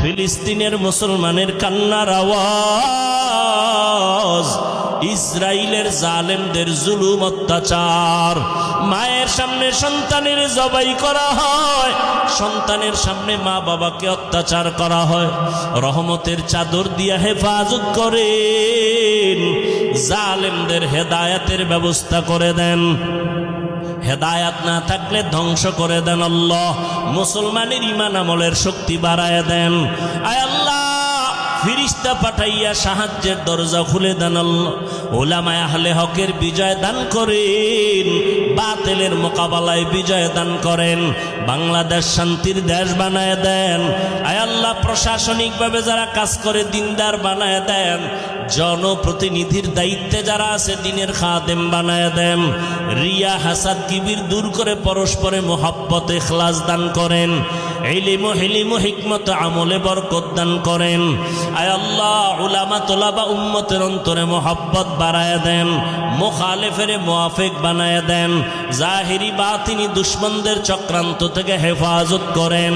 ফিলিস্তিনের মুসলমানের কান্নার আওয়াজ, ইসরায়েলের জালেমদের জুলুম অত্যাচার। মায়ের সামনে সন্তানের জবাই করা হয়, সন্তানের সামনে মা বাবাকে অত্যাচার করা হয়। রহমতের চাদর দিয়া হেফাজত করেন, জালেমদের হেদায়েতের ব্যবস্থা করে দেন। হেদায়াত না থাকলে ধ্বংস করে দেন আল্লাহ। মুসলমানের ঈমান আমলের শক্তি বাড়ায় দেন। আয় আল্লাহ, ফিরিস্তা পাঠাইয়া সাহায্যের দরজা খুলে দেন আল্লাহ। উলামায়ে আহলে হকের বিজয় দান করেন, বাতিলের মোকাবেলায় বিজয় দান করেন। বাংলাদেশ শান্তির দেশ বানায় দেন। আয় আল্লাহ, প্রশাসনিকভাবে যারা কাজ করে দিনদার বানায় দেন। জনপ্রতিনিধির দায়িত্বে যারা আছে দিনের খাদেম বানায় দেন। রিয়া হাসাদ কিবির দূর করে পরস্পরে মোহাব্বত ইখলাস দান করেন। ইলম হিলিম হিকমত আমলে বরকত দান করেন। আয় আল্লাহ, উলামা তোলাবা উম্মতের অন্তরে মোহাব্বত বাড়ায় দেন, মুখালেফের মুআফিক বানায় দেন। জাহিরি বাতিনি দুশ্মনদের চক্রান্ত থেকে হেফাজত করেন।